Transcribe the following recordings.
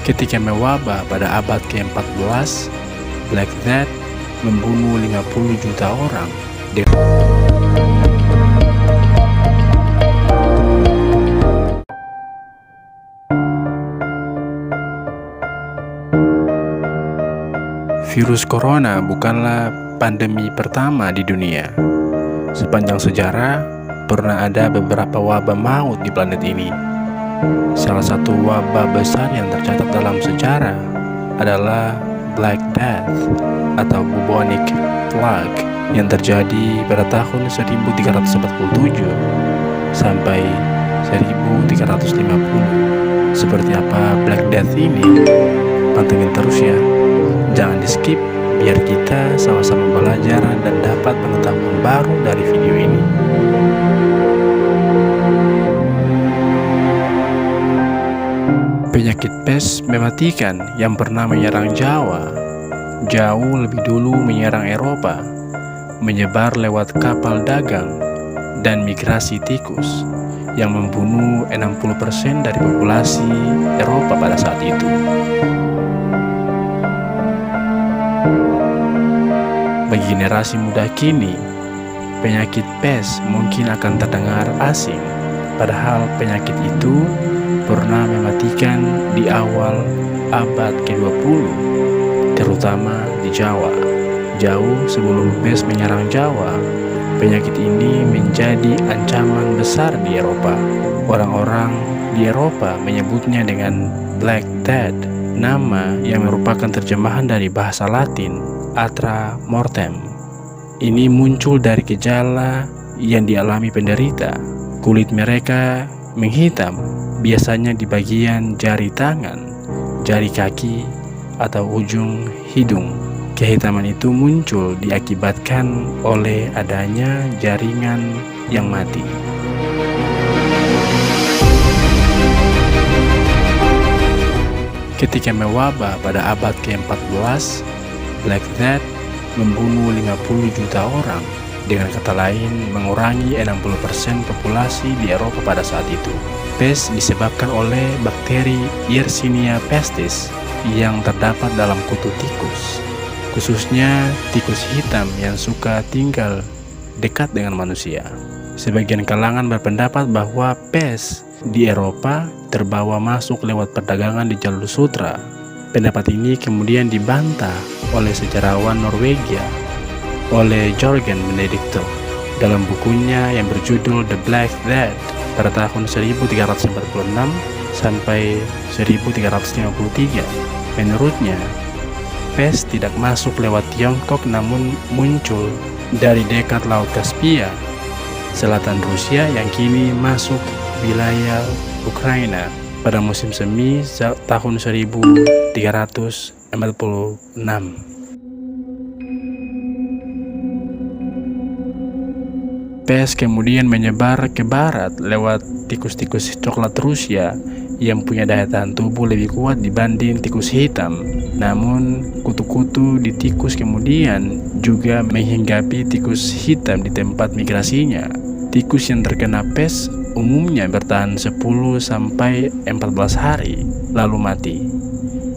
Ketika mewabah pada abad ke-14, Black Death membunuh 50 juta orang. Virus corona bukanlah pandemi pertama di dunia. Sepanjang sejarah, pernah ada beberapa wabah maut di planet ini. Salah satu wabah besar yang tercatat dalam sejarah adalah Black Death atau bubonic plague yang terjadi pada tahun 1347 sampai 1350. Seperti apa Black Death ini? Pantengin terus ya. Jangan di skip biar kita sama-sama belajar dan dapat pengetahuan baru dari video ini. Penyakit pes mematikan yang pernah menyerang Jawa jauh lebih dulu menyerang Eropa, menyebar lewat kapal dagang dan migrasi tikus yang membunuh 60% dari populasi Eropa pada saat itu. Bagi generasi muda kini, penyakit pes mungkin akan terdengar asing, padahal penyakit itu pernah mematikan di awal abad ke-20, terutama di Jawa. Jauh sebelum pes menyerang Jawa, penyakit ini menjadi ancaman besar di Eropa. Orang-orang di Eropa menyebutnya dengan Black Death, nama yang merupakan terjemahan dari bahasa Latin Atra Mortem. Ini muncul dari gejala yang dialami penderita. Kulit mereka menghitam, biasanya di bagian jari tangan, jari kaki, atau ujung hidung. Kehitaman itu muncul diakibatkan oleh adanya jaringan yang mati. Ketika mewabah pada abad ke-14, Black Death membunuh 50 juta orang, dengan kata lain mengurangi 60% populasi di Eropa pada saat itu. Pes disebabkan oleh bakteri Yersinia pestis yang terdapat dalam kutu tikus, khususnya tikus hitam yang suka tinggal dekat dengan manusia. Sebagian kalangan berpendapat bahwa pes di Eropa terbawa masuk lewat perdagangan di Jalur Sutra. Pendapat ini kemudian dibantah oleh sejarawan Norwegia, oleh Jørgen Benedicte, dalam bukunya yang berjudul The Black Death pada tahun 1346 sampai 1353. Menurutnya, pes tidak masuk lewat Tiongkok namun muncul dari dekat Laut Kaspia, selatan Rusia yang kini masuk wilayah Ukraina pada musim semi tahun 1346. Pes kemudian menyebar ke barat lewat tikus-tikus coklat Rusia yang punya daya tahan tubuh lebih kuat dibanding tikus hitam. Namun, kutu-kutu di tikus kemudian juga menghinggapi tikus hitam di tempat migrasinya. Tikus yang terkena pes umumnya bertahan 10-14 hari, lalu mati.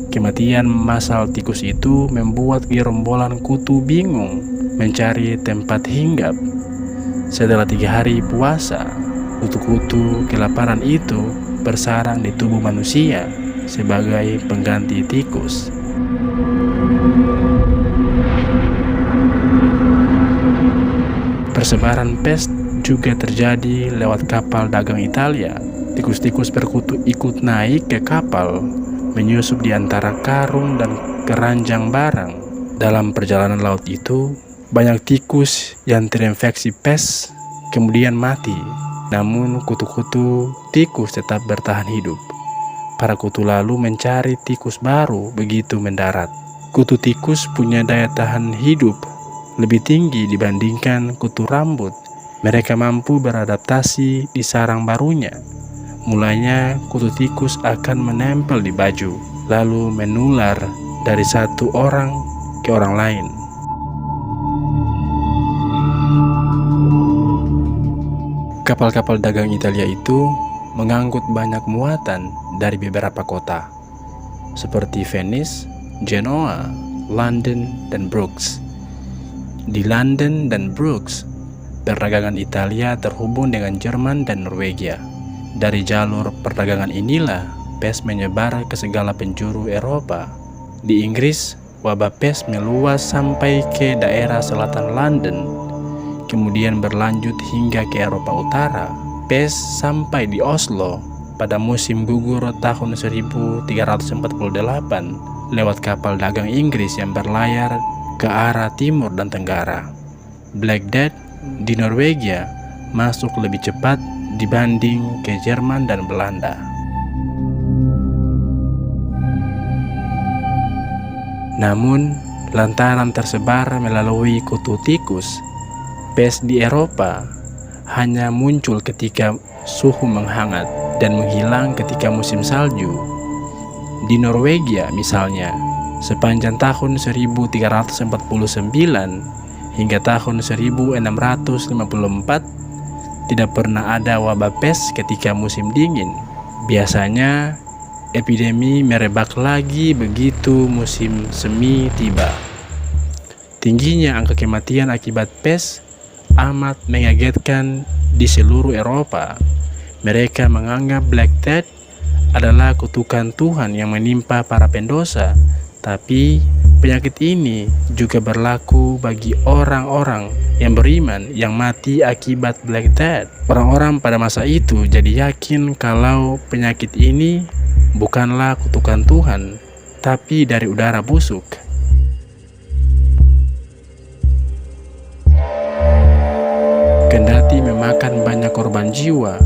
Kematian massal tikus itu membuat gerombolan kutu bingung mencari tempat hinggap. Setelah 3 hari puasa, kutu-kutu kelaparan itu bersarang di tubuh manusia sebagai pengganti tikus. Persebaran pes juga terjadi lewat kapal dagang Italia. Tikus-tikus berkutu ikut naik ke kapal, menyusup di antara karung dan keranjang barang. Dalam perjalanan laut itu, banyak tikus yang terinfeksi pes kemudian mati. Namun kutu-kutu tikus tetap bertahan hidup. Para kutu lalu mencari tikus baru begitu mendarat. Kutu tikus punya daya tahan hidup lebih tinggi dibandingkan kutu rambut. Mereka mampu beradaptasi di sarang barunya. Mulanya kutu tikus akan menempel di baju, lalu menular dari satu orang ke orang lain. Kapal-kapal dagang Italia itu mengangkut banyak muatan dari beberapa kota. seperti Venice, Genoa, London, dan Bruges. Di London dan Bruges, perdagangan Italia terhubung dengan Jerman dan Norwegia. Dari jalur perdagangan inilah pes menyebar ke segala penjuru Eropa. Di Inggris, wabah pes meluas sampai ke daerah selatan London, kemudian berlanjut hingga ke Eropa Utara. Pes sampai di Oslo pada musim gugur tahun 1348 lewat kapal dagang Inggris yang berlayar ke arah timur dan tenggara. Black Death di Norwegia masuk lebih cepat dibanding ke Jerman dan Belanda. Namun, lantaran tersebar melalui kutu tikus, pes di Eropa hanya muncul ketika suhu menghangat dan menghilang ketika musim salju. Di Norwegia misalnya, sepanjang tahun 1349 hingga tahun 1654 tidak pernah ada wabah pes ketika musim dingin. Biasanya epidemi merebak lagi begitu musim semi tiba. Tingginya angka kematian akibat pes amat mengagetkan di seluruh Eropa. Mereka menganggap Black Death adalah kutukan Tuhan yang menimpa para pendosa. Tapi penyakit ini juga berlaku bagi orang-orang yang beriman yang mati akibat Black Death. Orang-orang pada masa itu jadi yakin kalau penyakit ini bukanlah kutukan Tuhan, tapi dari udara busuk. Kendati memakan banyak korban jiwa,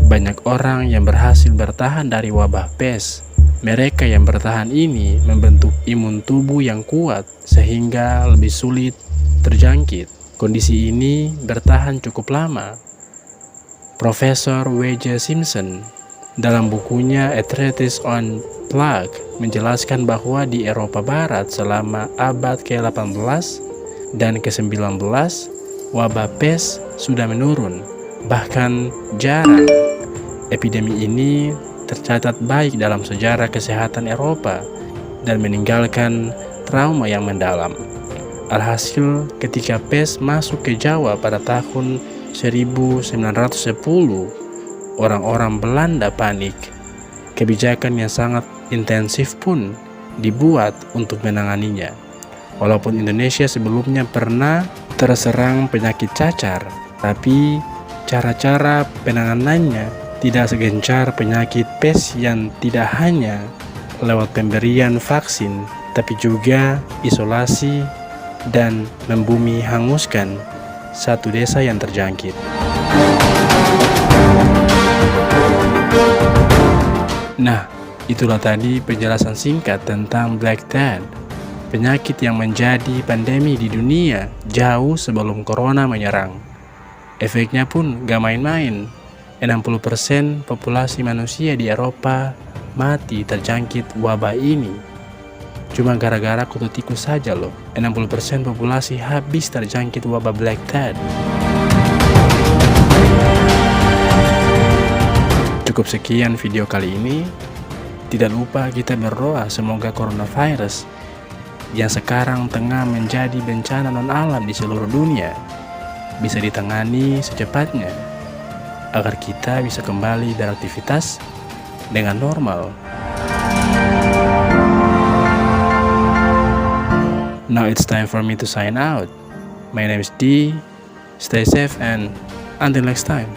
banyak orang yang berhasil bertahan dari wabah pes. Mereka yang bertahan ini membentuk imun tubuh yang kuat sehingga lebih sulit terjangkit. Kondisi ini bertahan cukup lama. Profesor W.J. Simpson dalam bukunya A Treatise on Plague menjelaskan bahwa di Eropa Barat selama abad ke-18 dan ke-19 wabah pes sudah menurun, bahkan jarang. Epidemi ini tercatat baik dalam sejarah kesehatan Eropa dan meninggalkan trauma yang mendalam. Alhasil, ketika pes masuk ke Jawa pada tahun 1910, orang-orang Belanda panik. Kebijakan yang sangat intensif pun dibuat untuk menanganinya. Walaupun Indonesia sebelumnya pernah terserang penyakit cacar, tapi cara-cara penanganannya tidak segencar penyakit pes yang tidak hanya lewat pemberian vaksin, tapi juga isolasi dan membumi hanguskan satu desa yang terjangkit. Nah, itulah tadi penjelasan singkat tentang Black Death, penyakit yang menjadi pandemi di dunia jauh sebelum corona menyerang. Efeknya pun gak main-main. 60% populasi manusia di Eropa mati terjangkit wabah ini. Cuma gara-gara kutu tikus saja loh, 60% populasi habis terjangkit wabah Black Death. Cukup sekian video kali ini. Tidak lupa kita berdoa semoga coronavirus yang sekarang tengah menjadi bencana non-alam di seluruh dunia bisa ditangani secepatnya, agar kita bisa kembali beraktivitas dengan normal. Now it's time for me to sign out. My name is D. Stay safe and until next time.